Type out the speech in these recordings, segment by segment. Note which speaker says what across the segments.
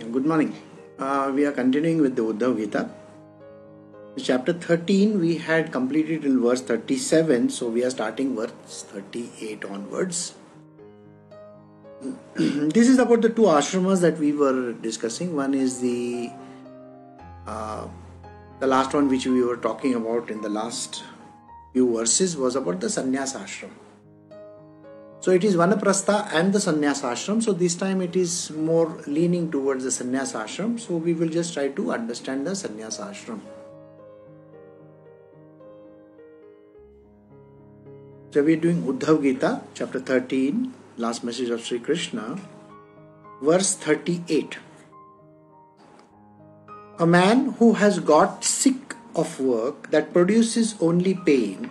Speaker 1: Good morning. We are continuing with the Uddhav Gita. Chapter 13 we had completed till verse 37, so we are starting verse 38 onwards. This is about the two ashramas that we were discussing. One is the last one which we were talking about in the last few verses was about the sannyas ashram. So it is Vanaprastha and the sannyas ashram. So this time it is more leaning towards the sannyas ashram. So we will just try to understand the sannyas ashram. So we are doing Uddhav Gita, chapter 13, last message of Sri Krishna, verse 38. A man who has got sick of work that produces only pain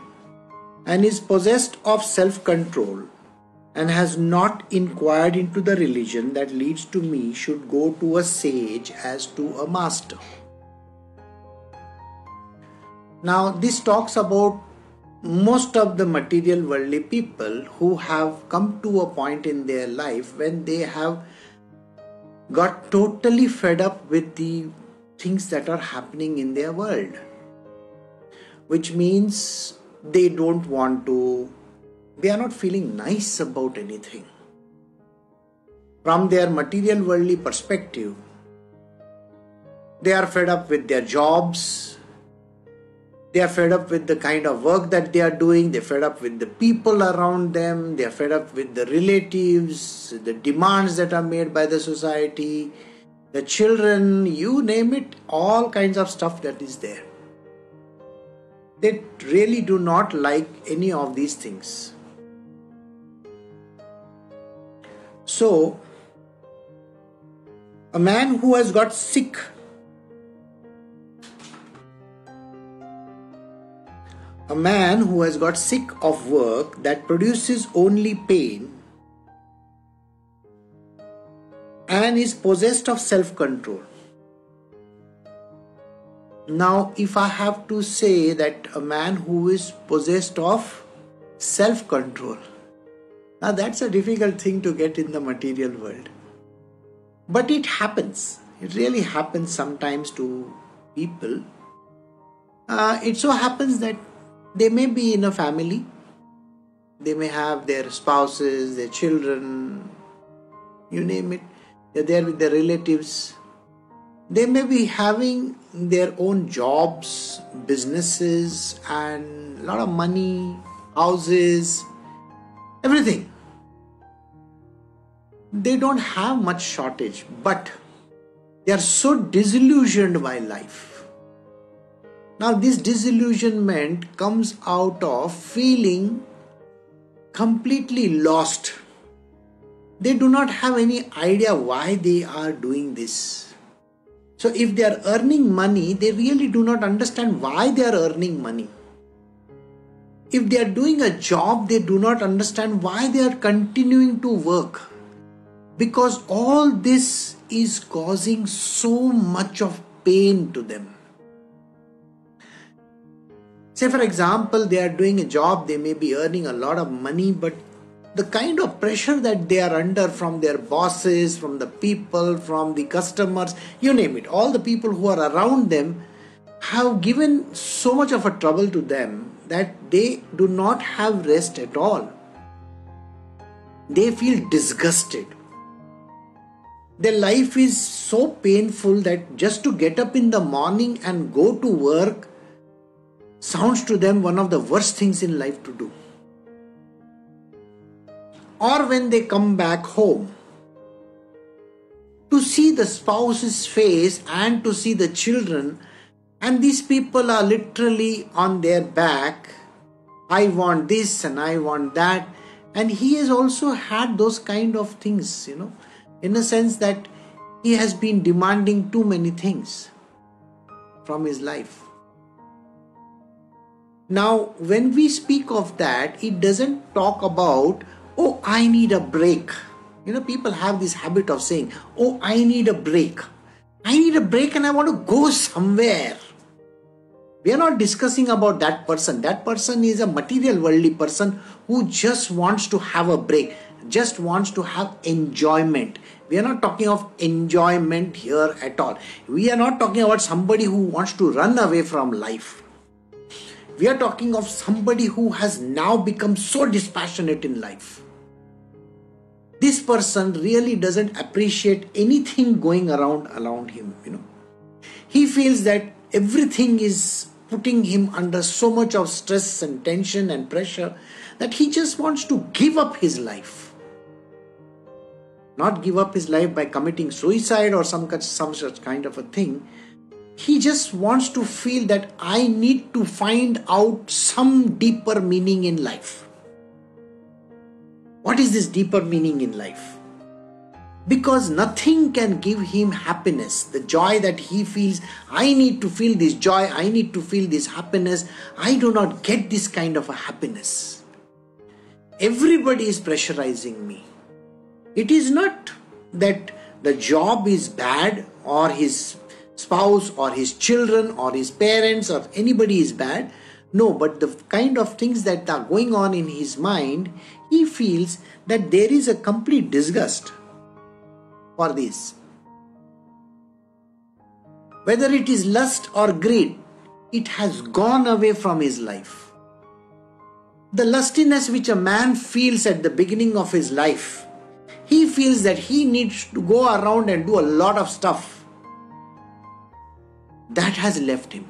Speaker 1: and is possessed of self-control and has not inquired into the religion that leads to me should go to a sage as to a master. Now this talks about most of the material worldly people who have come to a point in their life when they have got totally fed up with the things that are happening in their world, which means they are not feeling nice about anything. From their material worldly perspective, they are fed up with their jobs, they are fed up with the kind of work that they are doing, they are fed up with the people around them, they are fed up with the relatives, the demands that are made by the society, the children, you name it, all kinds of stuff that is there. They really do not like any of these things. So, a man who has got sick of work that produces only pain and is possessed of self-control. Now, if I have to say that a man who is possessed of self-control, now that's a difficult thing to get in the material world. But it happens. It really happens sometimes to people. It so happens that they may be in a family. They may have their spouses, their children, you name it. They're there with their relatives. They may be having their own jobs, businesses, and a lot of money, houses, everything. They don't have much shortage, but they are so disillusioned by life. Now this disillusionment comes out of feeling completely lost. They do not have any idea why they are doing this. So if they are earning money, they really do not understand why they are earning money. If they are doing a job, they do not understand why they are continuing to work. Because all this is causing so much of pain to them. Say for example, they are doing a job, they may be earning a lot of money, but the kind of pressure that they are under from their bosses, from the people, from the customers, you name it, all the people who are around them have given so much of a trouble to them that they do not have rest at all. They feel disgusted. Their life is so painful that just to get up in the morning and go to work sounds to them one of the worst things in life to do. Or when they come back home, to see the spouse's face and to see the children, and these people are literally on their back, I want this and I want that, and he has also had those kind of things, in a sense that he has been demanding too many things from his life. Now, when we speak of that, it doesn't talk about, oh, I need a break. People have this habit of saying, oh, I need a break. I need a break and I want to go somewhere. We are not discussing about that person. That person is a material worldly person who just wants to have a break. just wants to have enjoyment. We are not talking of enjoyment here at all. We are not talking about somebody who wants to run away from life. We are talking of somebody who has now become so dispassionate in life. This person really doesn't appreciate anything going around him, He feels that everything is putting him under so much of stress and tension and pressure that he just wants to give up his life. Not give up his life by committing suicide or some such kind of a thing. He just wants to feel that I need to find out some deeper meaning in life. What is this deeper meaning in life? Because nothing can give him happiness, the joy that he feels. I need to feel this joy, I need to feel this happiness. I do not get this kind of a happiness. Everybody is pressurizing me. It is not that the job is bad or his spouse or his children or his parents or anybody is bad. No, but the kind of things that are going on in his mind, he feels that there is a complete disgust for this. Whether it is lust or greed, it has gone away from his life. The lustiness which a man feels at the beginning of his life, he feels that he needs to go around and do a lot of stuff. That has left him.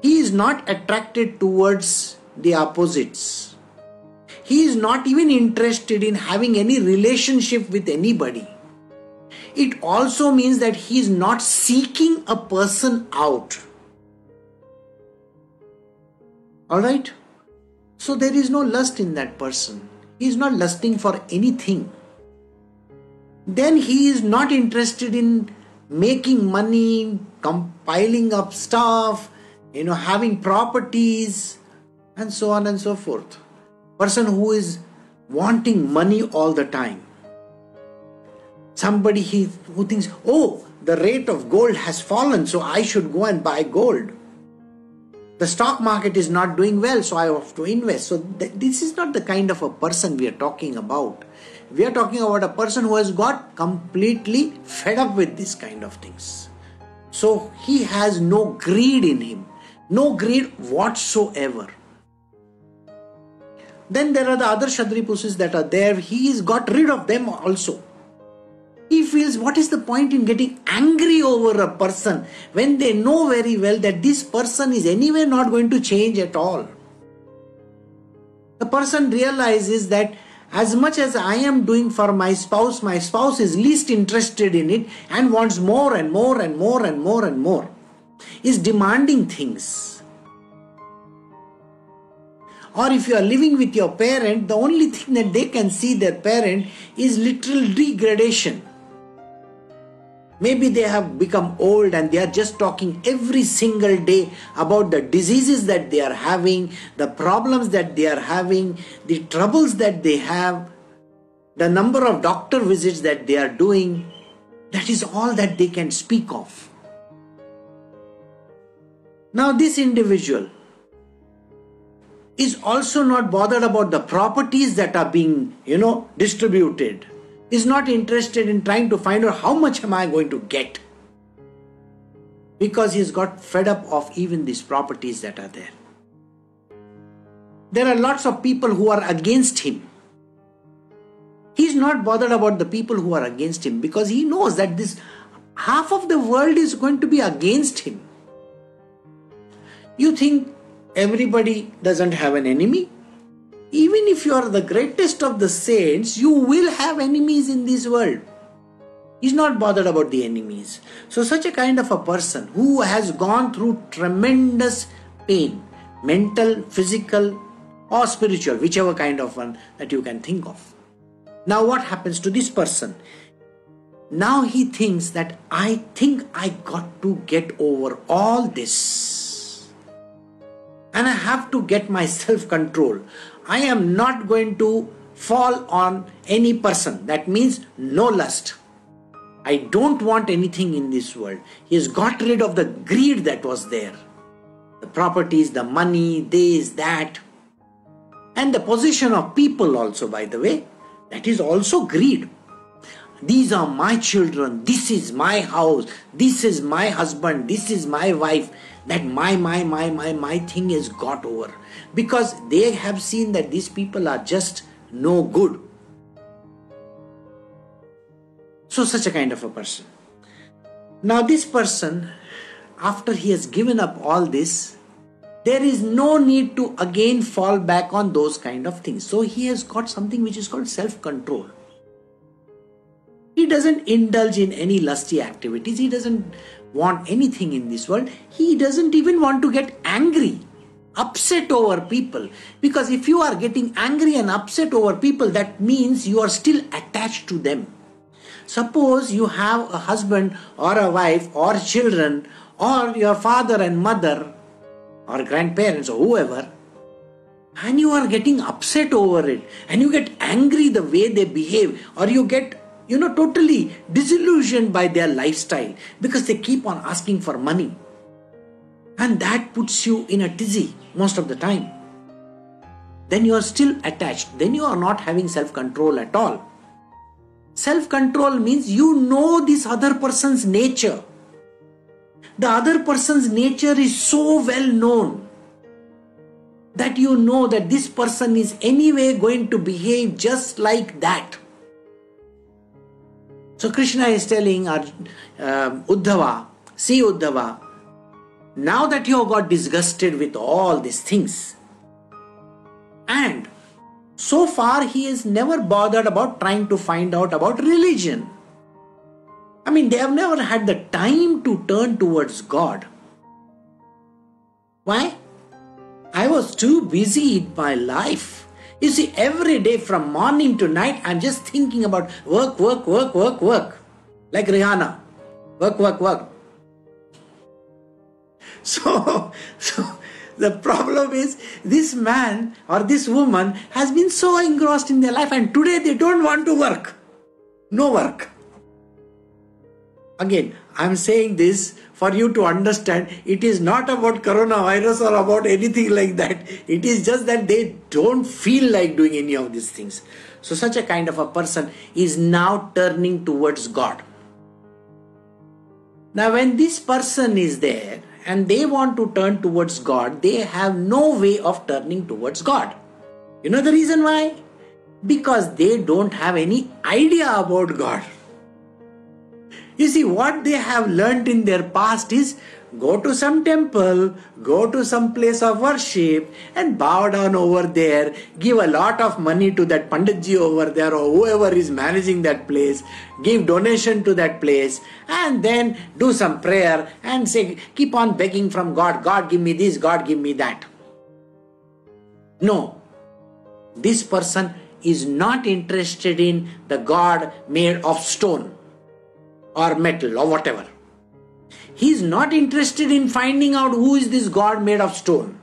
Speaker 1: He is not attracted towards the opposites. He is not even interested in having any relationship with anybody. It also means that he is not seeking a person out. Alright? So there is no lust in that person. He is not lusting for anything. Then he is not interested in making money, compiling up stuff, having properties, and so on and so forth. Person who is wanting money all the time. Somebody who thinks, oh, the rate of gold has fallen, so I should go and buy gold. The stock market is not doing well, so I have to invest. So this is not the kind of a person we are talking about. We are talking about a person who has got completely fed up with this kind of things. So he has no greed in him. No greed whatsoever. Then there are the other Shadripusis that are there. He has got rid of them also. He feels, what is the point in getting angry over a person when they know very well that this person is anyway not going to change at all? The person realizes that as much as I am doing for my spouse is least interested in it and wants more and more and more and more and more. Is demanding things. Or if you are living with your parent, the only thing that they can see their parent is literal degradation. Maybe they have become old and they are just talking every single day about the diseases that they are having, the problems that they are having, the troubles that they have, the number of doctor visits that they are doing. That is all that they can speak of. Now this individual is also not bothered about the properties that are being, distributed. Is not interested in trying to find out how much am I going to get. Because he's got fed up of even these properties that are there. There are lots of people who are against him. He's not bothered about the people who are against him because he knows that this half of the world is going to be against him. You think everybody doesn't have an enemy? Even if you are the greatest of the saints, you will have enemies in this world. He's not bothered about the enemies. So such a kind of a person who has gone through tremendous pain, mental, physical or spiritual, whichever kind of one that you can think of. Now what happens to this person? Now he thinks that I think I got to get over all this. And I have to get my self-control. I am not going to fall on any person. That means no lust. I don't want anything in this world. He has got rid of the greed that was there. The properties, the money, this, that. And the possession of people also, by the way, that is also greed. These are my children, this is my house, this is my husband, this is my wife. That my thing is got over. Because they have seen that these people are just no good. So such a kind of a person. Now this person, after he has given up all this, there is no need to again fall back on those kind of things. So he has got something which is called self-control. He doesn't indulge in any lusty activities. He doesn't want anything in this world. He doesn't even want to get angry, upset over people. Because if you are getting angry and upset over people, that means you are still attached to them. Suppose you have a husband or a wife or children or your father and mother or grandparents or whoever, and you are getting upset over it, and you get angry the way they behave, or you get totally disillusioned by their lifestyle because they keep on asking for money, and that puts you in a tizzy most of the time. Then you are still attached. Then you are not having self-control at all. Self-control means you know this other person's nature. The other person's nature is so well known that you know that this person is anyway going to behave just like that. So Krishna is telling Uddhava, see Uddhava, now that you have got disgusted with all these things, and so far he is never bothered about trying to find out about religion. I mean, they have never had the time to turn towards God. Why? I was too busy in my life. You see, every day from morning to night, I'm just thinking about work. Like Rihanna. Work. So the problem is, this man or this woman has been so engrossed in their life, and today they don't want to work. No work. Again, I'm saying this for you to understand, it is not about coronavirus or about anything like that. It is just that they don't feel like doing any of these things. So such a kind of a person is now turning towards God. Now when this person is there and they want to turn towards God, they have no way of turning towards God. You know the reason why? Because they don't have any idea about God. You see, what they have learnt in their past is go to some temple, go to some place of worship and bow down over there, give a lot of money to that Panditji over there or whoever is managing that place, give donation to that place, and then do some prayer and say, keep on begging from God, God give me this, God give me that. No, this person is not interested in the God made of stone or metal or whatever. He is not interested in finding out who is this God made of stone.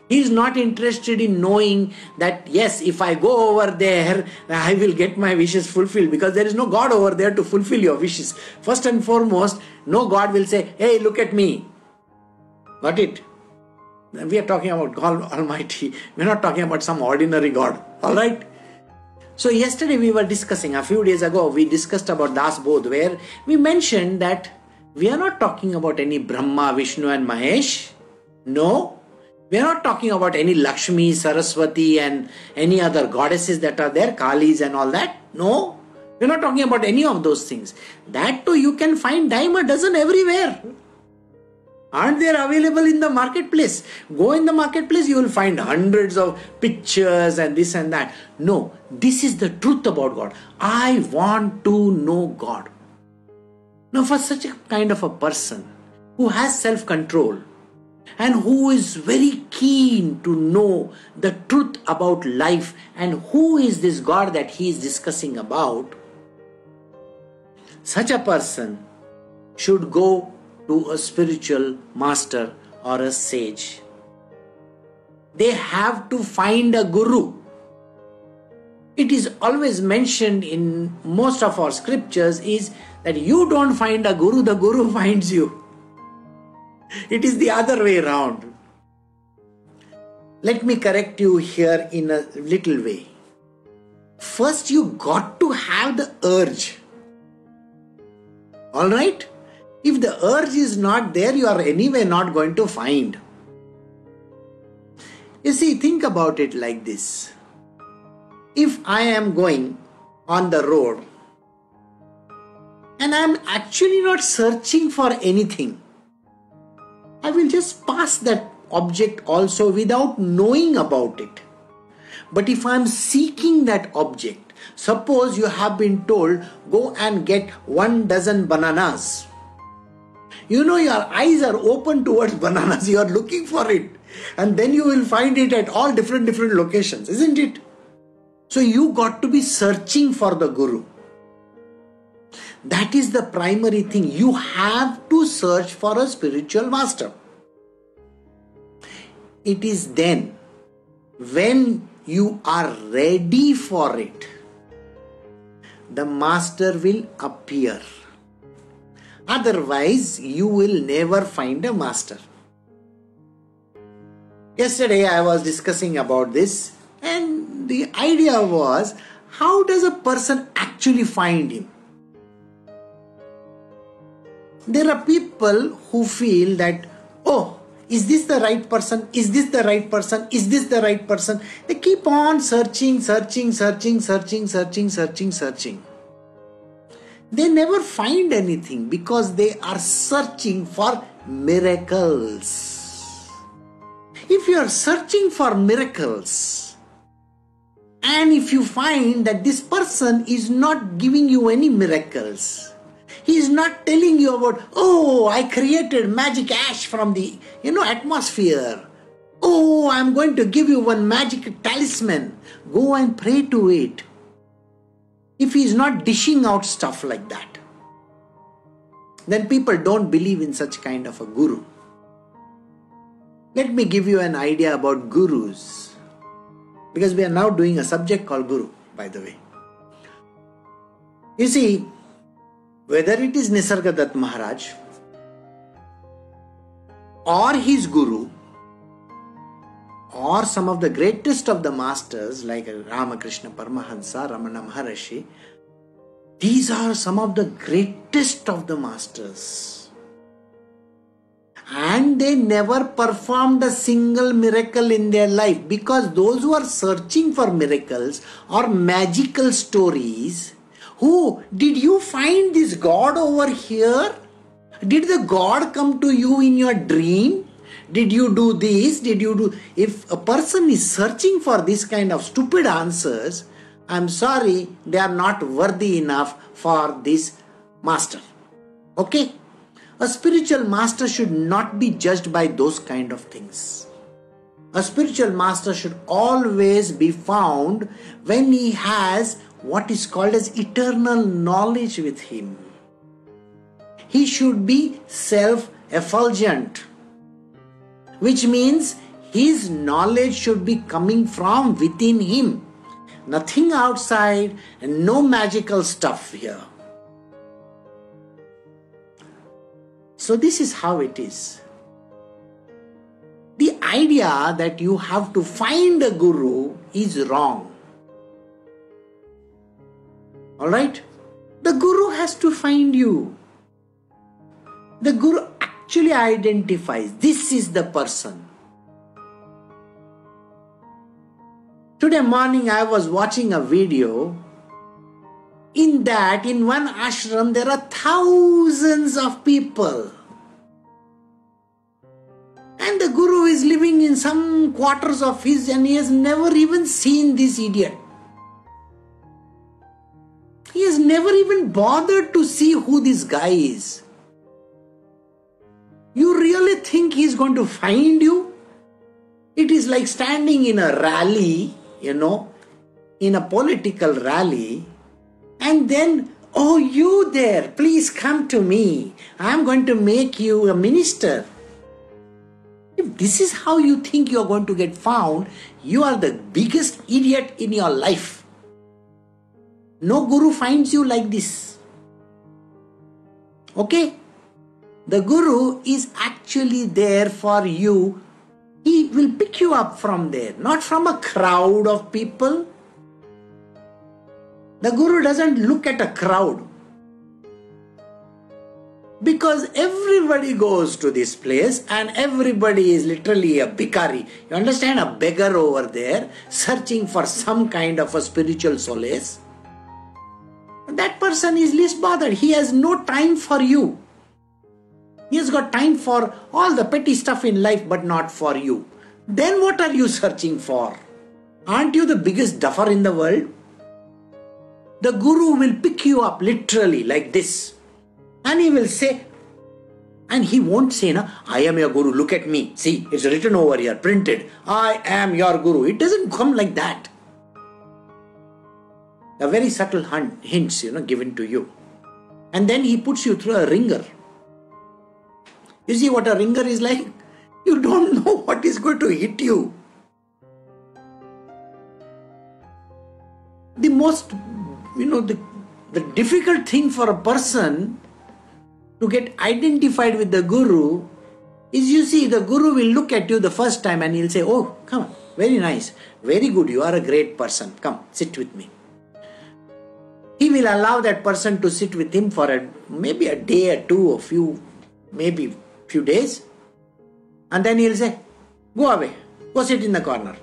Speaker 1: He is not interested in knowing that yes, if I go over there, I will get my wishes fulfilled, because there is no God over there to fulfill your wishes. First and foremost, no God will say, hey, look at me. Got it? We are talking about God Almighty. We are not talking about some ordinary God. Alright? So yesterday we were discussing, a few days ago, we discussed about Das Bodh, where we mentioned that we are not talking about any Brahma, Vishnu and Mahesh. No. We are not talking about any Lakshmi, Saraswati and any other goddesses that are there, Kalis and all that. No. We are not talking about any of those things. That too you can find dime a dozen everywhere. Aren't they available in the marketplace? Go in the marketplace, you will find hundreds of pictures and this and that. No, this is the truth about God. I want to know God. Now for such a kind of a person who has self-control and who is very keen to know the truth about life and who is this God that he is discussing about, such a person should go to a spiritual master or a sage. They have to find a guru. It is always mentioned in most of our scriptures is that you don't find a guru, the guru finds you. It is the other way around. Let me correct you here in a little way. First, you got to have the urge. Alright? If the urge is not there, you are anyway not going to find. You see, think about it like this. If I am going on the road and I am actually not searching for anything, I will just pass that object also without knowing about it. But if I am seeking that object, suppose you have been told, go and get 12 bananas. You know, your eyes are open towards bananas, you are looking for it. And then you will find it at all different locations, isn't it? So you got to be searching for the Guru. That is the primary thing. You have to search for a spiritual master. It is then, when you are ready for it, the master will appear. Otherwise, you will never find a master. Yesterday I was discussing about this, and the idea was, how does a person actually find him? There are people who feel that, oh, is this the right person? Is this the right person? Is this the right person? They keep on searching. They never find anything because they are searching for miracles. If you are searching for miracles, and if you find that this person is not giving you any miracles, he is not telling you about, oh, I created magic ash from the atmosphere. Oh, I am going to give you one magic talisman. Go and pray to it. If he is not dishing out stuff like that, then people don't believe in such kind of a guru. Let me give you an idea about gurus, because we are now doing a subject called Guru, by the way. You see, whether it is Nisargadatta Maharaj or his guru or some of the greatest of the masters like Ramakrishna Paramahansa, Ramana Maharshi, these are some of the greatest of the masters. And they never performed a single miracle in their life, because those who are searching for miracles or magical stories, did you find this God over here? Did the God come to you in your dream? Did you do this? If a person is searching for this kind of stupid answers, I'm sorry, they are not worthy enough for this master. Okay? A spiritual master should not be judged by those kind of things. A spiritual master should always be found when he has what is called as eternal knowledge with him. He should be self-effulgent, which means his knowledge should be coming from within him. Nothing outside and no magical stuff here. So this is how it is. The idea that you have to find a guru is wrong. Alright? The guru has to find you. The guru actually identifies, this is the person. Today morning I was watching a video. In one ashram there are thousands of people. And the guru is living in some quarters of his, and he has never even seen this idiot. He has never even bothered to see who this guy is. You really think he is going to find you? It is like standing in a rally, in a political rally, and then, oh, you there, please come to me. I am going to make you a minister. If this is how you think you are going to get found, you are the biggest idiot in your life. No guru finds you like this. Okay? The guru is actually there for you He will pick you up from there, not from a crowd of people. The Guru doesn't look at a crowd. Because everybody goes to this place and everybody is literally a bhikari. You understand? A beggar over there searching for some kind of a spiritual solace. That person is least bothered. He has no time for you. He has got time for all the petty stuff in life but not for you. Then what are you searching for? Aren't you the biggest duffer in the world? The Guru will pick you up literally like this. And he will say, and he won't say, I am your Guru, look at me. See, it's written over here, printed. I am your Guru. It doesn't come like that. A very subtle hints, given to you. And then he puts you through a ringer. You see what a ringer is like? You don't know what is going to hit you. The most, the difficult thing for a person to get identified with the Guru is, you see, the Guru will look at you the first time and he'll say, oh, come on, very nice, very good, you are a great person, come, sit with me. He will allow that person to sit with him for maybe a day or two, maybe few days, and then he'll say, go away, go sit in the corner.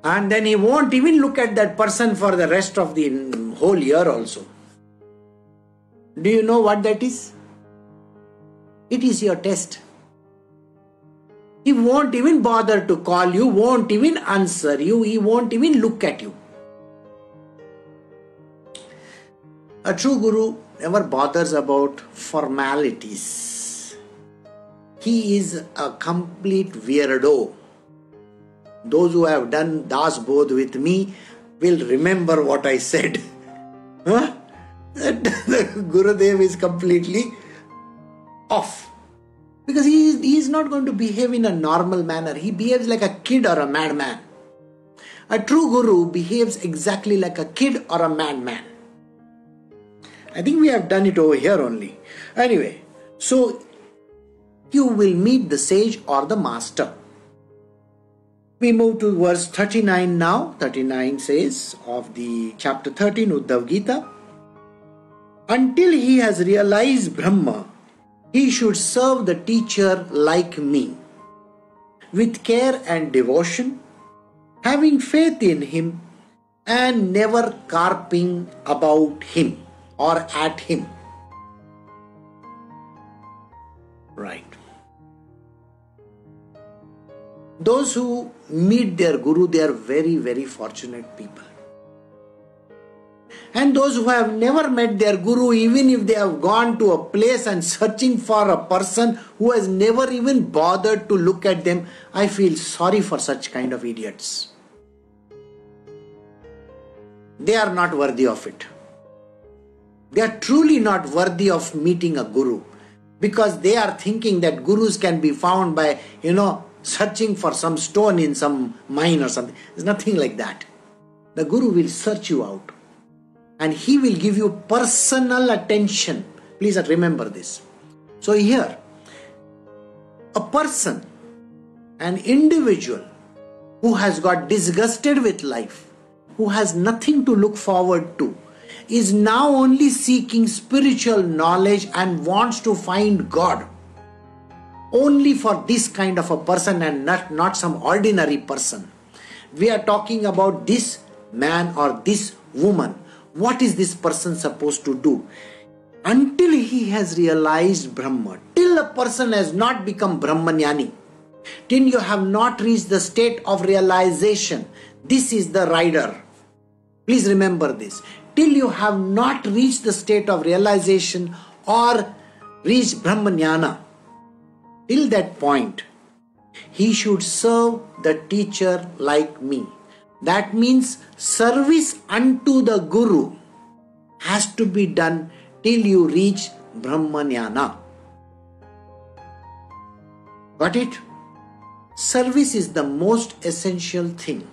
Speaker 1: And then he won't even look at that person for the rest of the whole year also. Do you know what that is? It is your test. He won't even bother to call you, won't even answer you, he won't even look at you. A true Guru never bothers about formalities. He is a complete weirdo. Those who have done Das Bodh with me will remember what I said. Huh? The Gurudev is completely off. Because he is not going to behave in a normal manner. He behaves like a kid or a madman. A true Guru behaves exactly like a kid or a madman. I think we have done it over here only. Anyway, so you will meet the sage or the master. We move to verse 39 now. 39 says of the chapter 13 Uddhav Gita, until he has realized Brahma, he should serve the teacher like me, with care and devotion, having faith in him and never carping about him or at him. Right. Those who meet their Guru, they are very, very fortunate people. And those who have never met their Guru, even if they have gone to a place and searching for a person who has never even bothered to look at them, I feel sorry for such kind of idiots. They are not worthy of it. They are truly not worthy of meeting a Guru, because they are thinking that Gurus can be found by, searching for some stone in some mine or something. There's nothing like that. The Guru will search you out and he will give you personal attention. Please remember this. So here, a person, an individual who has got disgusted with life, who has nothing to look forward to, is now only seeking spiritual knowledge and wants to find God. Only for this kind of a person and not some ordinary person. We are talking about this man or this woman. What is this person supposed to do? Until he has realized Brahma, till a person has not become Brahmanyani, till you have not reached the state of realization, this is the rider. Please remember this. Till you have not reached the state of realization or reached Brahmanyana, till that point, he should serve the teacher like me. That means service unto the Guru has to be done till you reach Brahmanyana. Got it? Service is the most essential thing.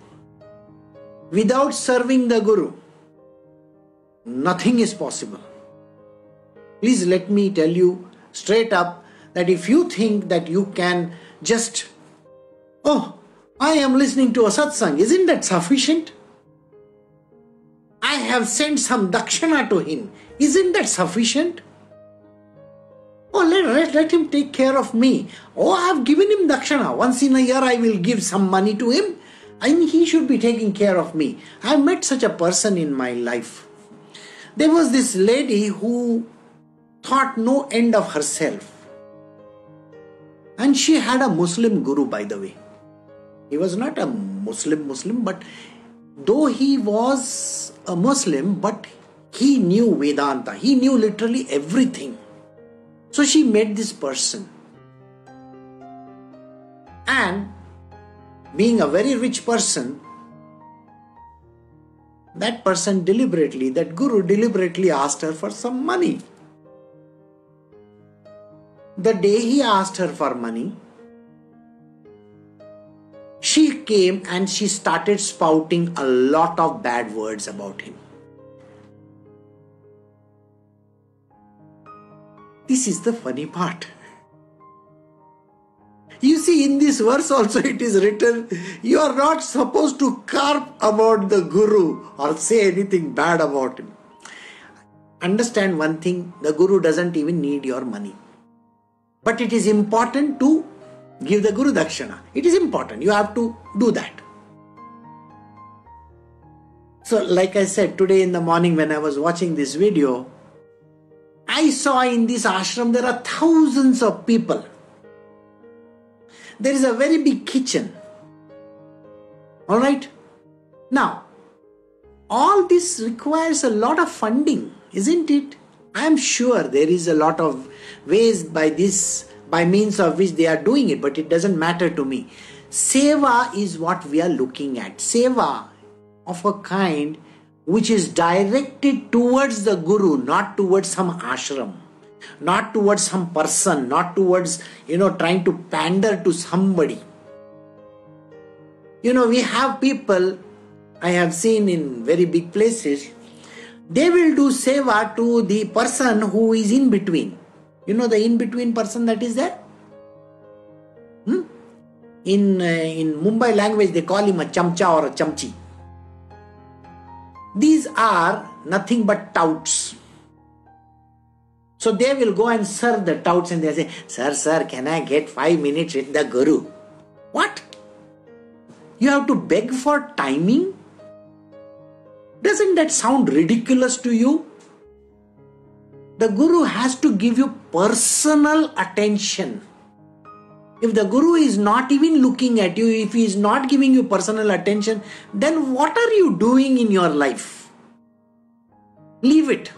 Speaker 1: Without serving the Guru, nothing is possible. Please let me tell you straight up that if you think that you can just Oh, I am listening to a satsang. Isn't that sufficient? I have sent some dakshana to him. Isn't that sufficient? Oh, let him take care of me. Oh, I have given him dakshana. Once in a year I will give some money to him. And he should be taking care of me. I met such a person in my life. There was this lady who thought no end of herself. And she had a Muslim guru, by the way. He was not a Muslim, but though he was a Muslim, but he knew Vedanta. He knew literally everything. So she met this person. And being a very rich person, that guru deliberately asked her for some money. The day he asked her for money, she came and she started spouting a lot of bad words about him. This is the funny part. You see, in this verse also it is written, you are not supposed to carp about the guru or say anything bad about him. Understand one thing, the guru doesn't even need your money. But it is important to give the guru dakshana. It is important. You have to do that. So like I said, today in the morning when I was watching this video, I saw in this ashram there are thousands of people. There is a very big kitchen. Alright? Now, all this requires a lot of funding, isn't it? I am sure there is a lot of ways by means of which they are doing it, but it doesn't matter to me. Seva is what we are looking at. Seva of a kind which is directed towards the guru, not towards some ashram, not towards some person, not towards, trying to pander to somebody. We have people, I have seen in very big places, they will do seva to the person who is in between. The in-between person that is there? In Mumbai language, they call him a chamcha or a chamchi. These are nothing but touts. So they will go and serve the touts and they say, Sir, can I get 5 minutes with the guru? What? You have to beg for timing? Doesn't that sound ridiculous to you? The guru has to give you personal attention. If the guru is not even looking at you, if he is not giving you personal attention, then what are you doing in your life? Leave it.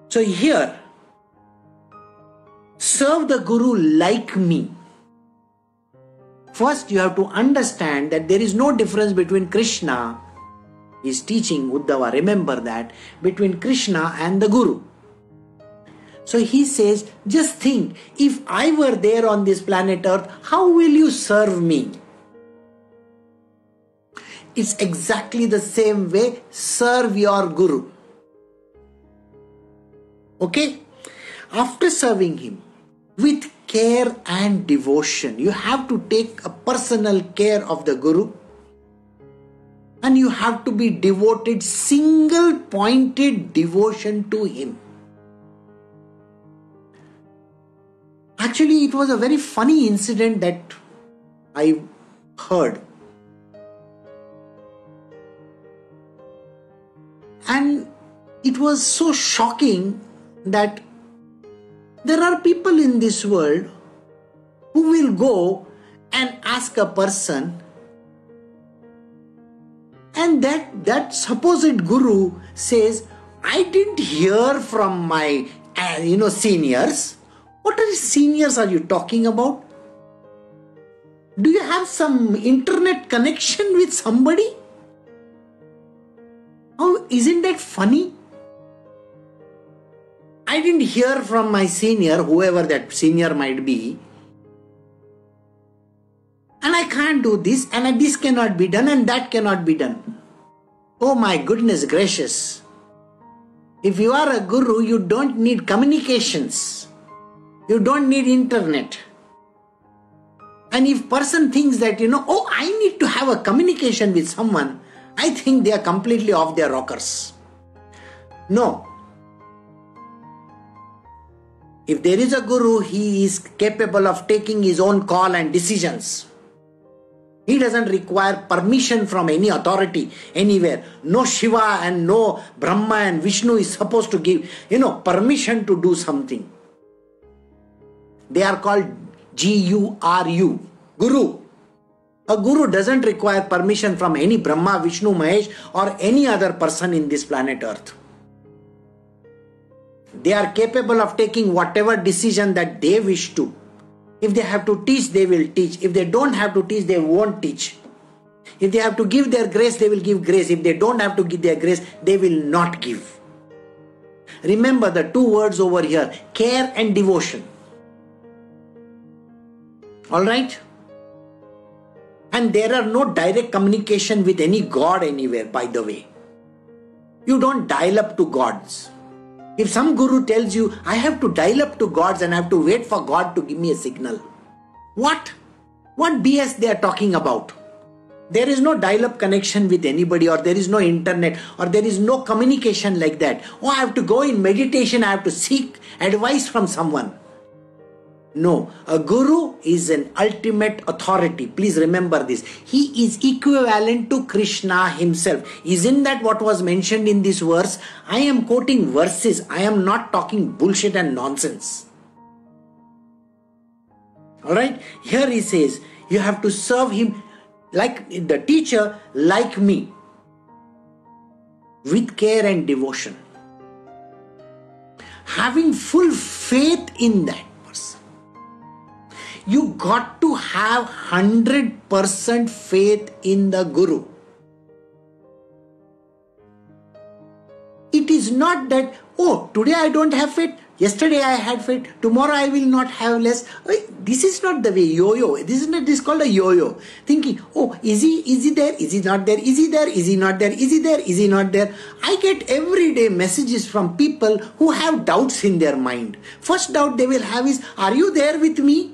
Speaker 1: So here, serve the guru like me. First, you have to understand that there is no difference between Krishna, he is teaching Uddhava, remember that, between Krishna and the guru. So he says, just think, if I were there on this planet Earth, how will you serve me? It's exactly the same way, serve your guru. Okay? After serving him with care and devotion, you have to take a personal care of the guru and you have to be devoted, single pointed devotion to him. Actually, it was a very funny incident that I heard. And it was so shocking that there are people in this world who will go and ask a person, and that supposed guru says, I didn't hear from my seniors. What seniors are you talking about? Do you have some internet connection with somebody? Oh, isn't that funny? I didn't hear from my senior, whoever that senior might be, and I can't do this, and this cannot be done, and that cannot be done. Oh my goodness gracious. If you are a guru, you don't need communications. You don't need internet. And if person thinks that, oh, I need to have a communication with someone, I think they are completely off their rockers. No. If there is a guru, he is capable of taking his own call and decisions. He doesn't require permission from any authority anywhere. No Shiva and no Brahma and Vishnu is supposed to give, permission to do something. They are called G-U-R-U, Guru. A guru doesn't require permission from any Brahma, Vishnu, Mahesh or any other person in this planet Earth. They are capable of taking whatever decision that they wish to. If they have to teach, they will teach. If they don't have to teach, they won't teach. If they have to give their grace, they will give grace. If they don't have to give their grace, they will not give. Remember the two words over here, care and devotion. Alright? And there are no direct communication with any god anywhere, by the way. You don't dial up to gods. If some guru tells you, I have to dial up to gods and I have to wait for God to give me a signal. What? What BS they are talking about? There is no dial-up connection with anybody, or there is no internet, or there is no communication like that. Oh, I have to go in meditation, I have to seek advice from someone. No, a guru is an ultimate authority. Please remember this. He is equivalent to Krishna himself. Isn't that what was mentioned in this verse? I am quoting verses. I am not talking bullshit and nonsense. Alright? Here he says, you have to serve him like the teacher, like me, with care and devotion. Having full faith in that. You got to have 100% faith in the Guru. It is not that, oh, today I don't have faith, yesterday I had faith, tomorrow I will not have less. This is not the way, yo-yo. This is called a yo-yo. Thinking, oh, is he there? Is he not there? Is he there? Is he not there? Is he there? Is he not there? I get everyday messages from people who have doubts in their mind. First doubt they will have is, are you there with me?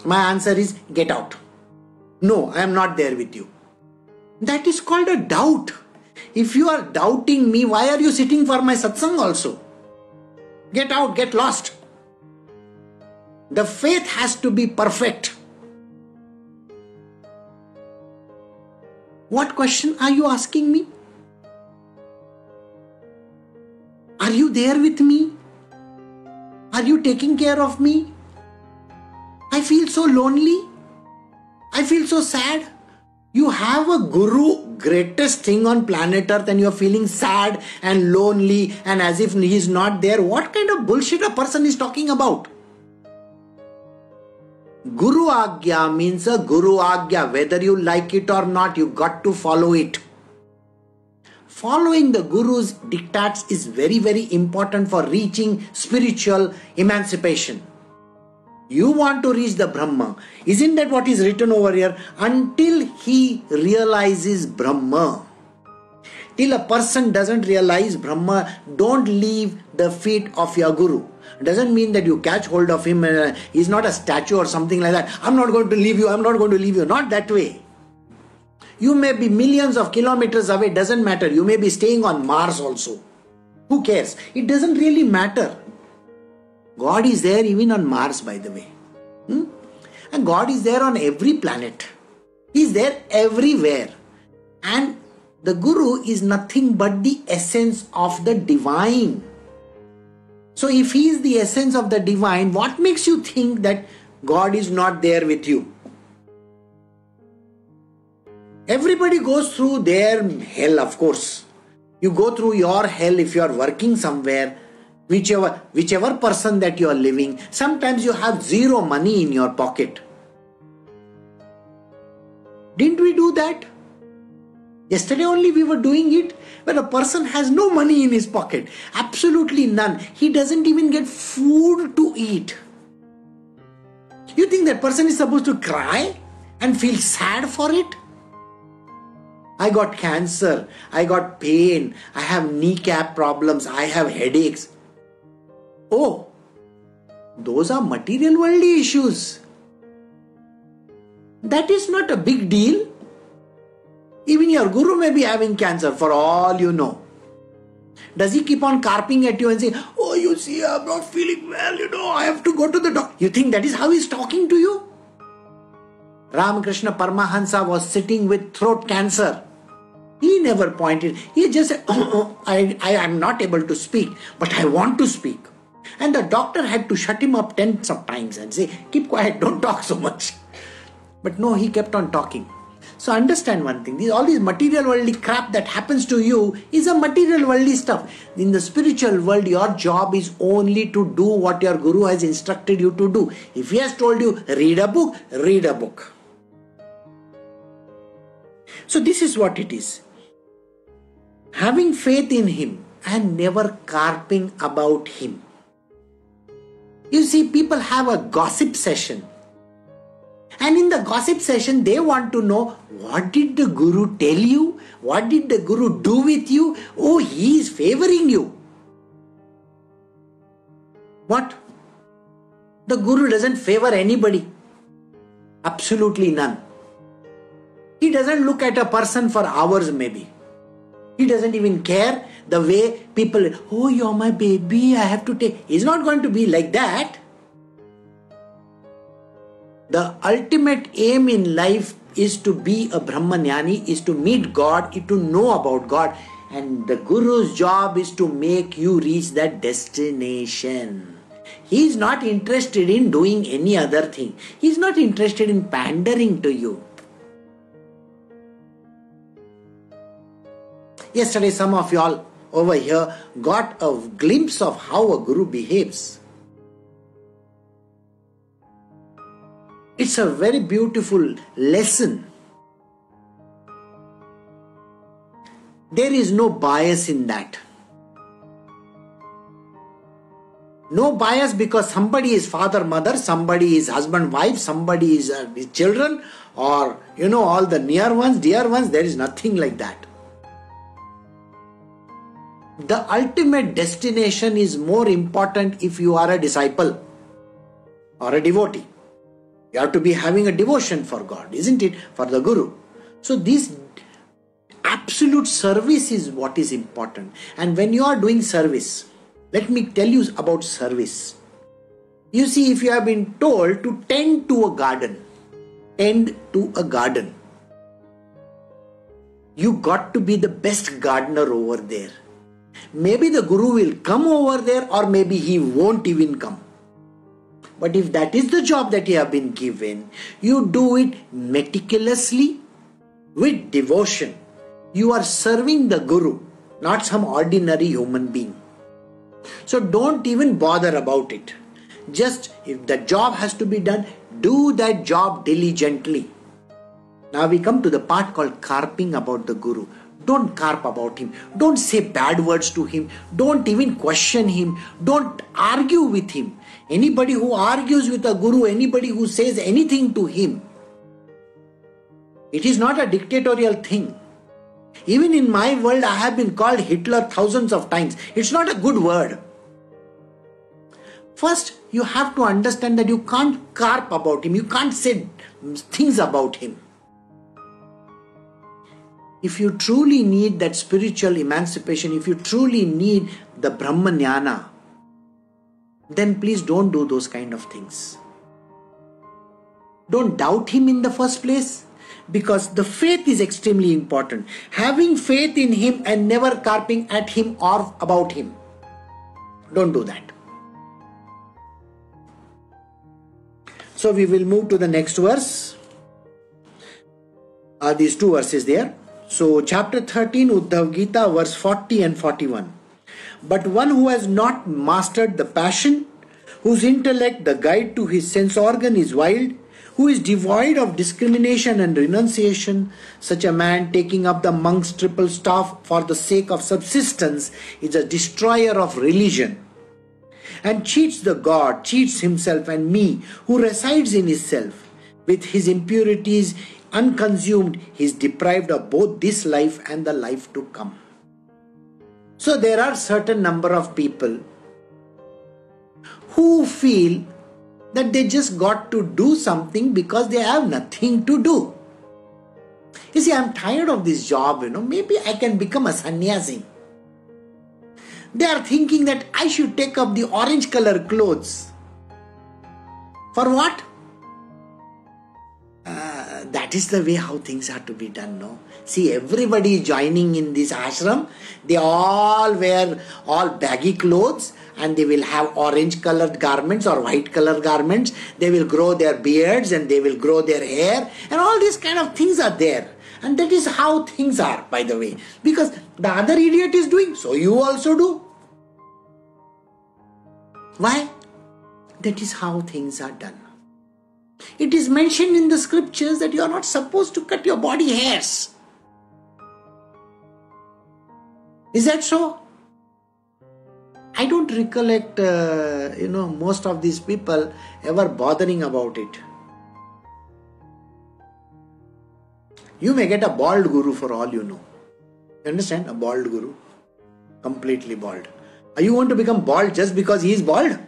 Speaker 1: My answer is, get out. No, I am not there with you. That is called a doubt. If you are doubting me, why are you sitting for my satsang also? Get out, get lost. The faith has to be perfect. What question are you asking me? Are you there with me? Are you taking care of me? I feel so lonely. I feel so sad. You have a guru, greatest thing on planet Earth, and you're feeling sad and lonely and as if he is not there. What kind of bullshit a person is talking about? Guru Agya means a Guru Agya. Whether you like it or not, you got to follow it. Following the Guru's diktats is very, very important for reaching spiritual emancipation. You want to reach the Brahma. Isn't that what is written over here? Until he realizes Brahma. Till a person doesn't realize Brahma, don't leave the feet of your Guru. Doesn't mean that you catch hold of him and he's not a statue or something like that. I'm not going to leave you. I'm not going to leave you. Not that way. You may be millions of kilometers away. Doesn't matter. You may be staying on Mars also. Who cares? It doesn't really matter. God is there even on Mars, by the way. And God is there on every planet. He is there everywhere. And the Guru is nothing but the essence of the divine. So if he is the essence of the divine, what makes you think that God is not there with you? Everybody goes through their hell, of course. You go through your hell if you are working somewhere. Whichever person that you are living, sometimes you have zero money in your pocket. Didn't we do that? Yesterday only we were doing it. When a person has no money in his pocket, absolutely none. He doesn't even get food to eat. You think that person is supposed to cry and feel sad for it? I got cancer, I got pain, I have kneecap problems, I have headaches. Oh, Those are material worldly issues. That is not a big deal. Even your guru may be having cancer for all you know. Does he keep on carping at you and say, oh, you see, I'm not feeling well, I have to go to the doctor. You think that is how he's talking to you? Ramakrishna Paramahansa was sitting with throat cancer. He never pointed. He just said, I am not able to speak, but I want to speak. And the doctor had to shut him up tens of times and say, keep quiet, don't talk so much. But no, he kept on talking. So understand one thing, all this material worldly crap that happens to you is a material worldly stuff. In the spiritual world, your job is only to do what your guru has instructed you to do. If he has told you, read a book, read a book. So this is what it is. Having faith in him and never carping about him. You see, people have a gossip session. And in the gossip session, they want to know, what did the guru tell you? What did the guru do with you? Oh, he is favoring you. What? The guru doesn't favor anybody. Absolutely none. He doesn't look at a person for hours maybe. He doesn't even care the way people, oh, you're my baby, I have to take. He's not going to be like that. The ultimate aim in life is to be a Brahmanyani, is to meet God, is to know about God. And the Guru's job is to make you reach that destination. He is not interested in doing any other thing. He is not interested in pandering to you. Yesterday, some of y'all over here got a glimpse of how a Guru behaves. It's a very beautiful lesson. There is no bias in that. No bias because somebody is father, mother, somebody is husband, wife, somebody is children, or all the near ones, dear ones. There is nothing like that. The ultimate destination is more important if you are a disciple or a devotee. You have to be having a devotion for God, isn't it? For the Guru. So this absolute service is what is important. And when you are doing service, let me tell you about service. You see, if you have been told to tend to a garden, you got to be the best gardener over there. Maybe the Guru will come over there, or maybe he won't even come. But if that is the job that you have been given, you do it meticulously with devotion. You are serving the Guru, not some ordinary human being. So don't even bother about it. Just if the job has to be done, do that job diligently. Now we come to the part called carping about the Guru. Don't carp about him. Don't say bad words to him. Don't even question him. Don't argue with him. Anybody who argues with a Guru, anybody who says anything to him, it is not a dictatorial thing. Even in my world, I have been called Hitler thousands of times. It's not a good word. First, you have to understand that you can't carp about him. You can't say things about him. If you truly need that spiritual emancipation, if you truly need the Brahmanyana, then please don't do those kind of things. Don't doubt him in the first place, because the faith is extremely important. Having faith in him and never carping at him or about him. Don't do that. So we will move to the next verse. These two verses there. So chapter 13, Uddhav Gita, verse 40 and 41. But one who has not mastered the passion, whose intellect, the guide to his sense organ, is wild, who is devoid of discrimination and renunciation, such a man taking up the monk's triple staff for the sake of subsistence is a destroyer of religion, and cheats the God, cheats himself and me, who resides in his self. With his impurities unconsumed, he is deprived of both this life and the life to come. So there are certain number of people who feel that they just got to do something because they have nothing to do. You see, I'm tired of this job, maybe I can become a sannyasi. They are thinking that I should take up the orange color clothes. For what? That is the way how things are to be done, no? See, everybody joining in this ashram, they all wear all baggy clothes and they will have orange colored garments or white colored garments. They will grow their beards and they will grow their hair and all these kind of things are there. And that is how things are, by the way. Because the other idiot is doing, so you also do. Why? That is how things are done. It is mentioned in the scriptures that you are not supposed to cut your body hairs. Is that so? I don't recollect, most of these people ever bothering about it. You may get a bald guru for all you know. You understand? A bald guru. Completely bald. Are you going to become bald just because he is bald?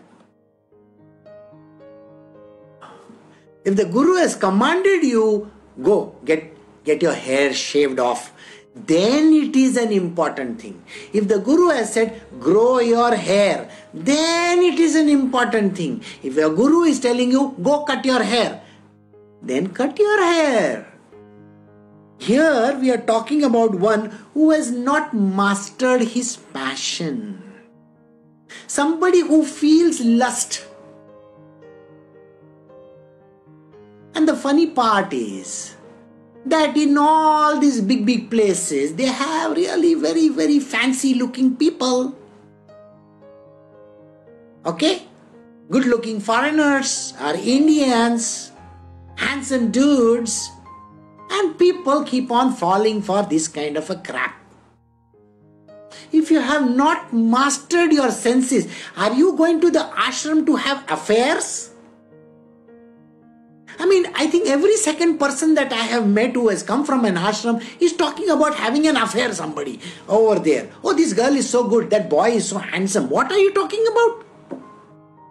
Speaker 1: If the guru has commanded you, go get your hair shaved off, then it is an important thing. If the guru has said, grow your hair, then it is an important thing. If your guru is telling you, go cut your hair, then cut your hair. Here we are talking about one who has not mastered his passion. Somebody who feels lust. And the funny part is that in all these big places, they have really very, very fancy looking people. Okay? Good looking foreigners or Indians, handsome dudes, and people keep on falling for this kind of a crap. If you have not mastered your senses, are you going to the ashram to have affairs? I think every second person that I have met who has come from an ashram is talking about having an affair somebody over there. Oh, this girl is so good, that boy is so handsome. What are you talking about?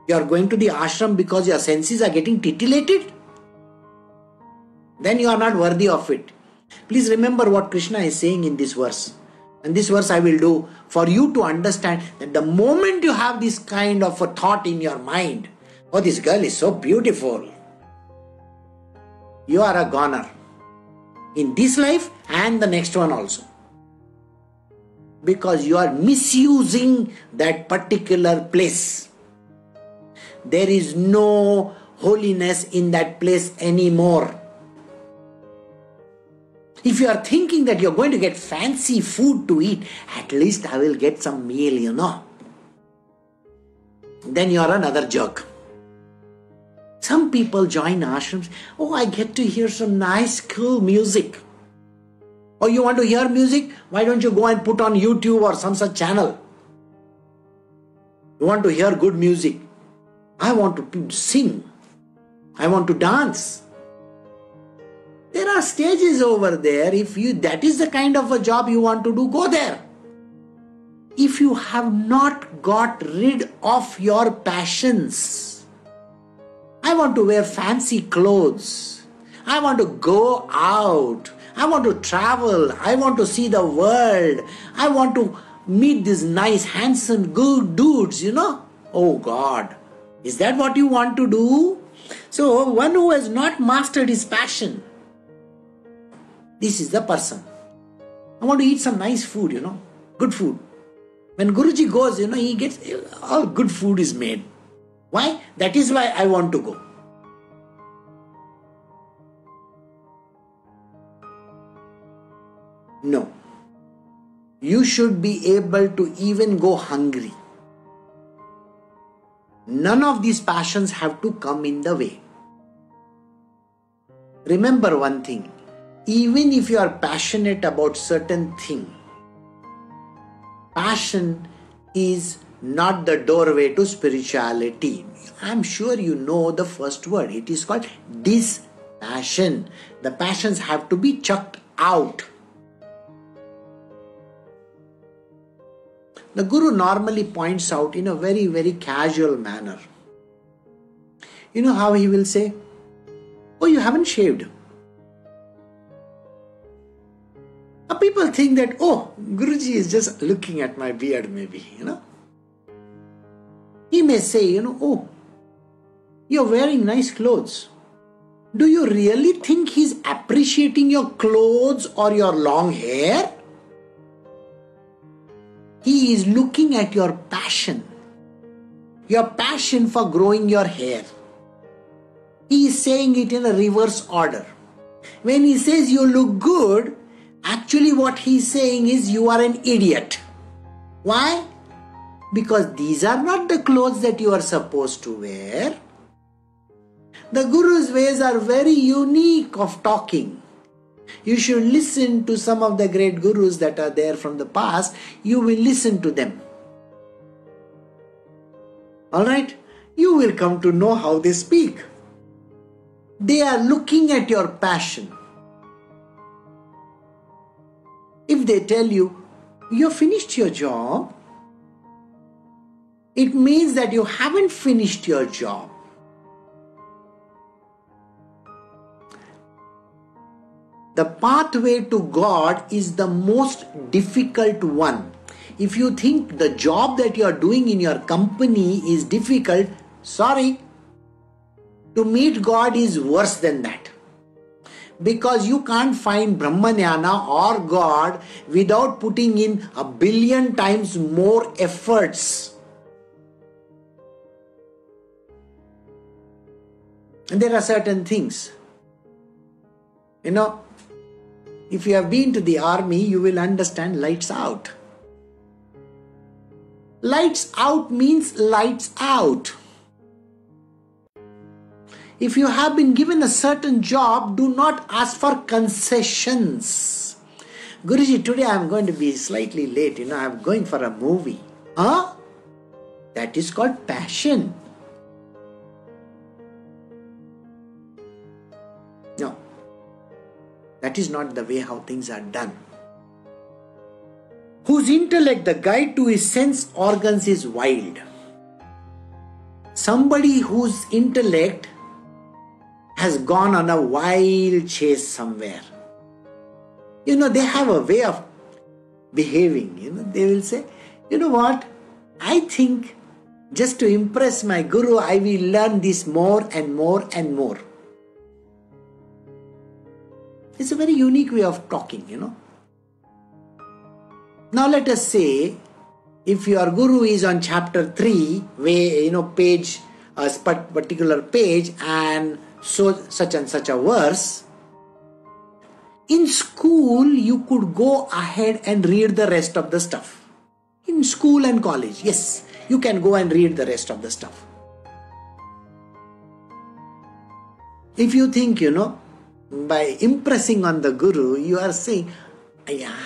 Speaker 1: You are going to the ashram because your senses are getting titillated? Then you are not worthy of it. Please remember what Krishna is saying in this verse. And this verse I will do for you to understand that the moment you have this kind of a thought in your mind, oh, this girl is so beautiful, you are a goner in this life and the next one also. Because you are misusing that particular place. There is no holiness in that place anymore. If you are thinking that you are going to get fancy food to eat, at least I will get some meal, then you are another jerk. Some people join ashrams. Oh, I get to hear some nice, cool music. Oh, you want to hear music? Why don't you go and put on YouTube or some such channel? You want to hear good music? I want to sing. I want to dance. There are stages over there. If that is the kind of a job you want to do, go there. If you have not got rid of your passions, I want to wear fancy clothes. I want to go out. I want to travel. I want to see the world. I want to meet these nice, handsome, good dudes, Oh God, is that what you want to do? So, one who has not mastered his passion, this is the person. I want to eat some nice food, good food. When Guruji goes, he gets all good food is made. Why? That is why I want to go. No. You should be able to even go hungry. None of these passions have to come in the way. Remember one thing. Even if you are passionate about certain thing, passion is not the doorway to spirituality. I am sure you know the first word. It is called dispassion. The passions have to be chucked out. The Guru normally points out in a very, very casual manner. You know how he will say, "Oh, you haven't shaved." Now people think that, oh, Guruji is just looking at my beard maybe, He may say, "Oh, you're wearing nice clothes." Do you really think he's appreciating your clothes or your long hair? He is looking at your passion for growing your hair. He is saying it in a reverse order. When he says you look good, actually what he is saying is you are an idiot. Why? Because these are not the clothes that you are supposed to wear. The Guru's ways are very unique of talking. You should listen to some of the great Gurus that are there from the past. You will listen to them. Alright? You will come to know how they speak. They are looking at your passion. If they tell you, you have finished your job, it means that you haven't finished your job. The pathway to God is the most difficult one. If you think the job that you are doing in your company is difficult, sorry. To meet God is worse than that. Because you can't find Brahmanyana or God without putting in 1 billion times more efforts. And there are certain things. If you have been to the army, you will understand lights out. Lights out means lights out. If you have been given a certain job, do not ask for concessions. Guruji, today I am going to be slightly late. I am going for a movie. Huh? That is called passion. No. That is not the way how things are done. Whose intellect, the guide to his sense organs, is wild. Somebody whose intellect has gone on a wild chase somewhere. They have a way of behaving. They will say, you know what? I think just to impress my Guru, I will learn this more and more and more. It's a very unique way of talking, Now let us say, if your Guru is on chapter 3, where, page, a particular page, and so such and such a verse, in school you could go ahead and read the rest of the stuff. In school and college, yes, you can go and read the rest of the stuff. If you think, by impressing on the Guru, you are saying, yeah,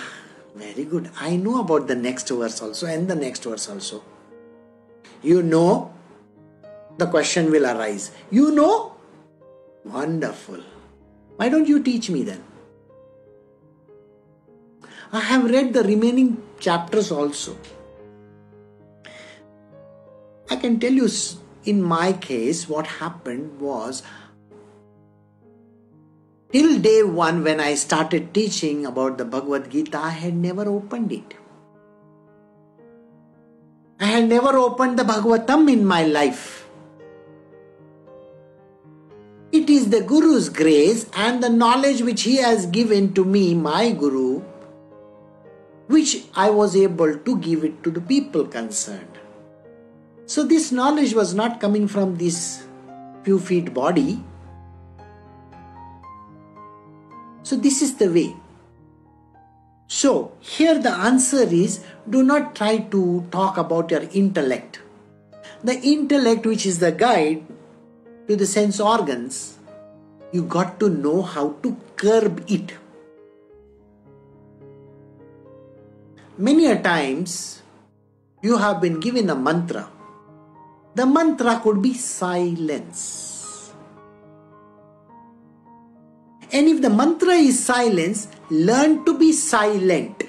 Speaker 1: very good. I know about the next verse also and the next verse also. The question will arise. Wonderful. Why don't you teach me then? I have read the remaining chapters also. I can tell you, in my case, what happened was, till day one when I started teaching about the Bhagavad Gita, I had never opened it. I had never opened the Bhagavatam in my life. It is the Guru's grace and the knowledge which he has given to me, my Guru, which I was able to give it to the people concerned. So this knowledge was not coming from this few feet body. So this is the way. So here the answer is, do not try to talk about your intellect. The intellect, which is the guide to the sense organs, you got to know how to curb it. Many a times you have been given a mantra. The mantra could be silence. And if the mantra is silence, learn to be silent.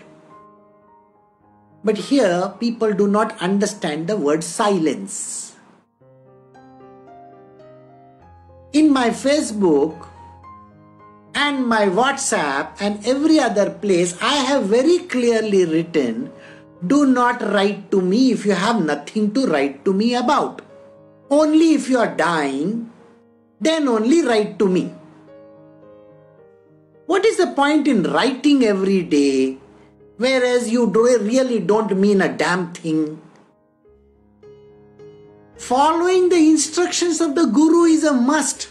Speaker 1: But here people do not understand the word silence. my Facebook and my WhatsApp and every other place, I have very clearly written, do not write to me if you have nothing to write to me about. Only if you are dying, then only write to me. What is the point in writing every day, whereas you really don't mean a damn thing? Following the instructions of the Guru is a must.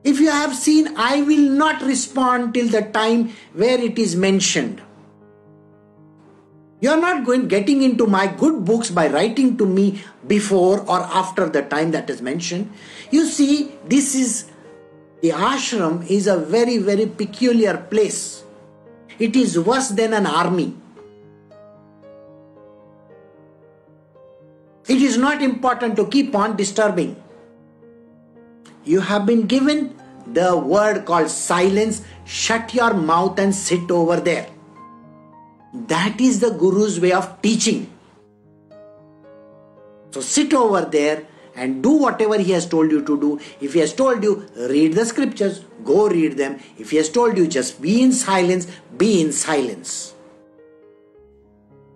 Speaker 1: If you have seen, I will not respond till the time where it is mentioned. You are not getting into my good books by writing to me before or after the time that is mentioned. You see, the ashram is a very, very peculiar place. It is worse than an army. It is not important to keep on disturbing. You have been given the word called silence. Shut your mouth and sit over there. That is the Guru's way of teaching. So sit over there and do whatever he has told you to do. If he has told you, read the scriptures, go read them. If he has told you, just be in silence, be in silence.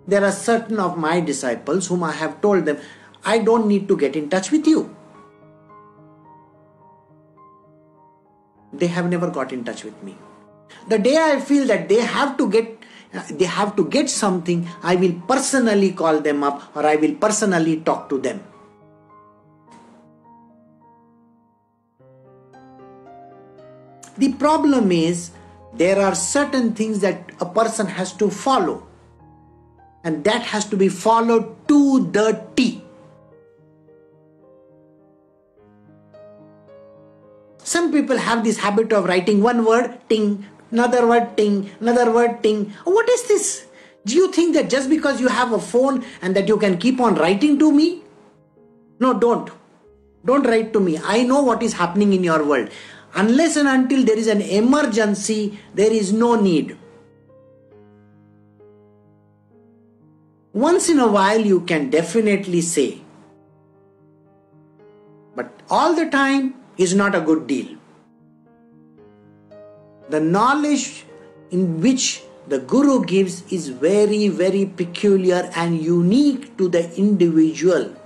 Speaker 1: There are certain of my disciples whom I have told them, I don't need to get in touch with you. They have never got in touch with me. The day I feel that they have to get something, I will personally call them up or I will personally talk to them. The problem is, there are certain things that a person has to follow, and that has to be followed to the T. Some people have this habit of writing one word, ting, another word, ting, another word, ting. What is this? Do you think that just because you have a phone and that you can keep on writing to me? No, don't. Don't write to me. I know what is happening in your world. Unless and until there is an emergency, there is no need. Once in a while you can definitely say, but all the time is not a good deal. The knowledge in which the Guru gives is very, very peculiar and unique to the individual.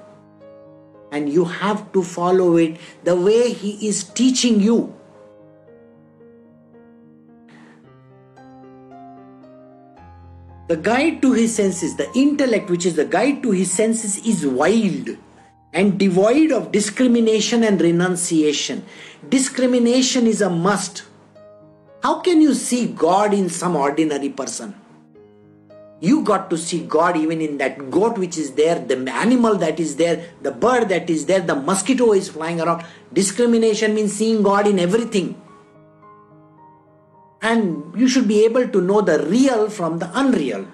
Speaker 1: And you have to follow it the way he is teaching you. The guide to his senses, the intellect which is the guide to his senses, is wild and devoid of discrimination and renunciation. Discrimination is a must. How can you see God in some ordinary person? You got to see God even in that goat which is there, the animal that is there, the bird that is there, the mosquito is flying around. Discrimination means seeing God in everything. And you should be able to know the real from the unreal.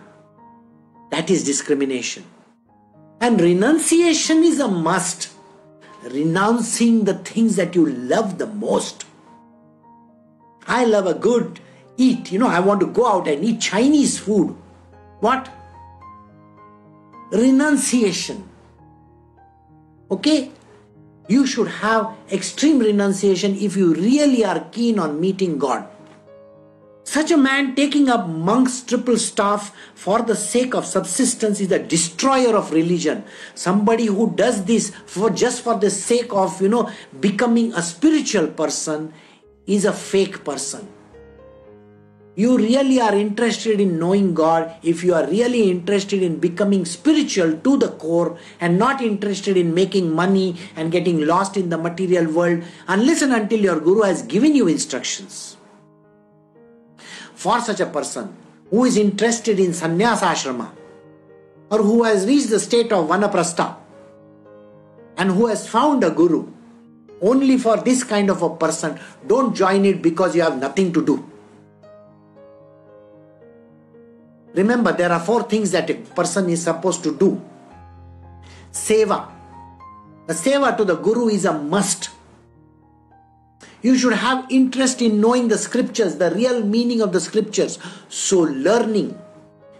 Speaker 1: That is discrimination. And renunciation is a must. Renouncing the things that you love the most. I love a good eat. I want to go out and eat Chinese food. What? Renunciation. Okay? You should have extreme renunciation if you really are keen on meeting God. Such a man taking up monk's triple staff for the sake of subsistence is a destroyer of religion. Somebody who does this just for the sake of, becoming a spiritual person is a fake person. You really are interested in knowing God, if you are really interested in becoming spiritual to the core and not interested in making money and getting lost in the material world, unless and until your Guru has given you instructions. For such a person who is interested in sannyasa ashrama or who has reached the state of vanaprastha and who has found a Guru, only for this kind of a person, don't join it because you have nothing to do. Remember, there are 4 things that a person is supposed to do. Seva. The seva to the Guru is a must. You should have interest in knowing the scriptures, the real meaning of the scriptures. So learning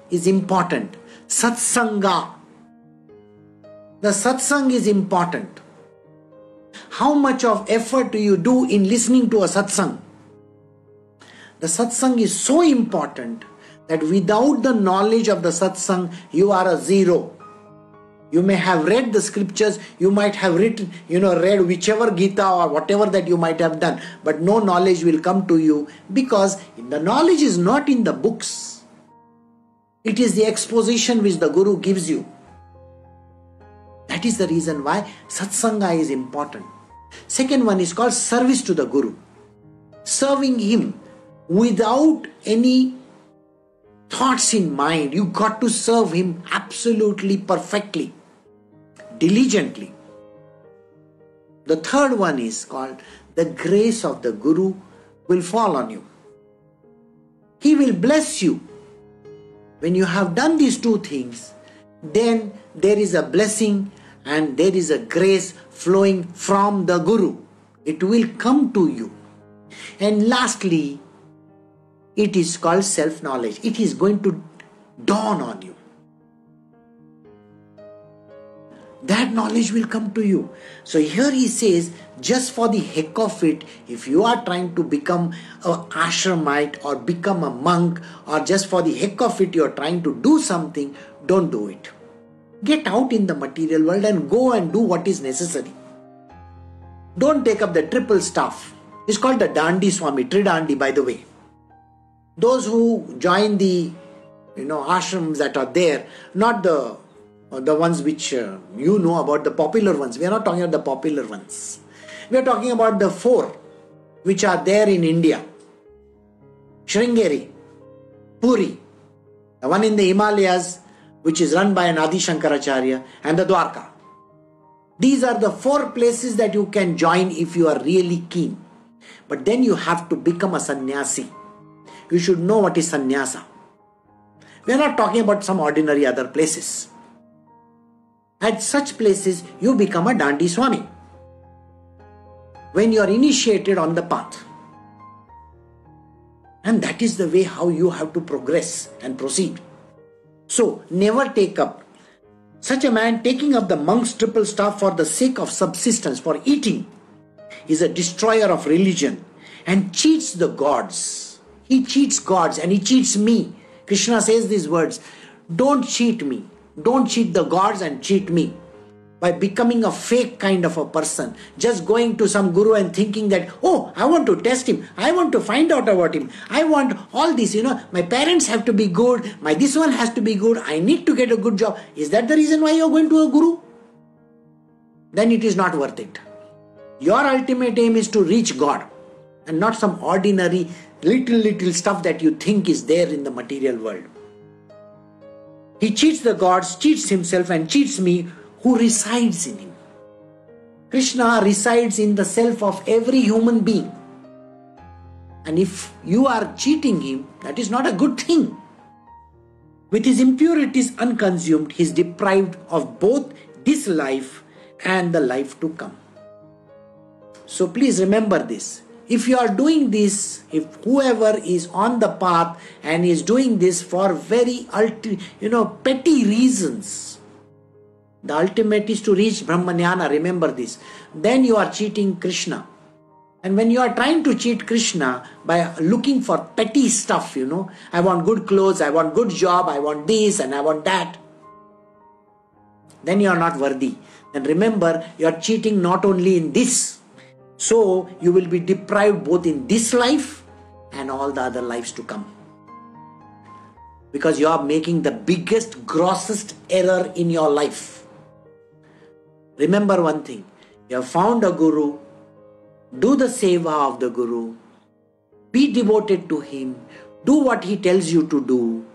Speaker 1: is important. Satsanga. The satsang is important. how much of effort do you do in listening to a satsang? The satsang is so important that without the knowledge of the satsang, you are a zero. You may have read the scriptures, you might have read whichever Gita or whatever that you might have done, but no knowledge will come to you because the knowledge is not in the books. It is the exposition which the Guru gives you. That is the reason why satsanga is important. Second one is called service to the Guru. Serving him without any thoughts in mind. You got to serve him absolutely perfectly, diligently. The third one is called the grace of the Guru will fall on you. He will bless you. When you have done these two things, then there is a blessing and there is a grace flowing from the Guru. It will come to you. And lastly, it is called self-knowledge. It is going to dawn on you. That knowledge will come to you. So here he says, just for the heck of it, if you are trying to become an ashramite or become a monk, or just for the heck of it you are trying to do something, don't do it. Get out in the material world and go and do what is necessary. Don't take up the triple staff. It's called the Dandi Swami, Tridandi, by the way. Those who join the ashrams that are there, not the ones which you know about, the popular ones. We are not talking about the popular ones. We are talking about the 4 which are there in India. Sringeri, Puri, the one in the Himalayas which is run by an Adi Shankaracharya, and the Dwarka. These are the 4 places that you can join if you are really keen. But then you have to become a sannyasi. You should know what is sannyasa. We are not talking about some ordinary other places. At such places, you become a Dandi Swami when you are initiated on the path. And that is the way how you have to progress and proceed. So, never take up. Such a man taking up the monk's triple staff for the sake of subsistence, for eating, is a destroyer of religion and cheats the gods. He cheats gods and he cheats me. Krishna says these words, don't cheat me. Don't cheat the gods and cheat me by becoming a fake kind of a person. Just going to some guru and thinking that, oh, I want to test him. I want to find out about him. I want all this, my parents have to be good. This one has to be good. I need to get a good job. Is that the reason why you are going to a guru? Then it is not worth it. Your ultimate aim is to reach God and not some ordinary little stuff that you think is there in the material world. He cheats the gods, cheats himself and cheats me who resides in him. Krishna resides in the self of every human being. And if you are cheating him, that is not a good thing. With his impurities unconsumed, he is deprived of both this life and the life to come. So please remember this. If you are doing this, if whoever is on the path and is doing this for very petty reasons, the ultimate is to reach Brahmanyana, remember this. Then you are cheating Krishna. And when you are trying to cheat Krishna by looking for petty stuff, I want good clothes, I want good job, I want this and I want that, then you are not worthy. Then remember, you are cheating not only in this. So you will be deprived both in this life and all the other lives to come. Because you are making the biggest, grossest error in your life. Remember one thing. You have found a guru. Do the seva of the guru. Be devoted to him. Do what he tells you to do.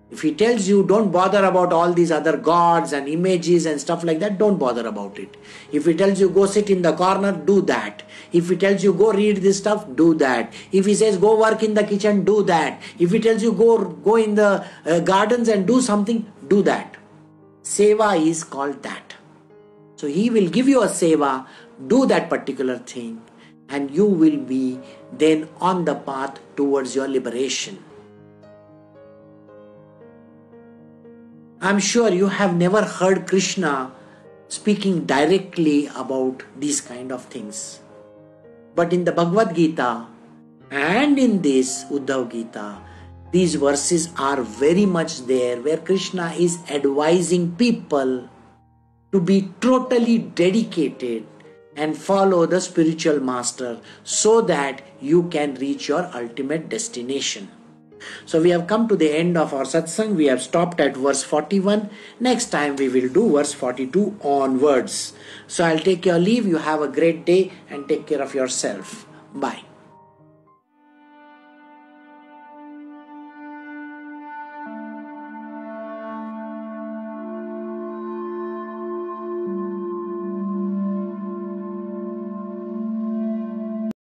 Speaker 1: If he tells you don't bother about all these other gods and images and stuff like that, don't bother about it. If he tells you go sit in the corner, do that. If he tells you go read this stuff, do that. If he says go work in the kitchen, do that. If he tells you go in the gardens and do something, do that. Seva is called that. So he will give you a seva, do that particular thing, and you will be then on the path towards your liberation. I'm sure you have never heard Krishna speaking directly about these kind of things. But in the Bhagavad Gita and in this Uddhav Gita, these verses are very much there where Krishna is advising people to be totally dedicated and follow the spiritual master so that you can reach your ultimate destination. So we have come to the end of our satsang. We have stopped at verse 41. Next time we will do verse 42 onwards. So I'll take your leave. You have a great day and take care of yourself. Bye.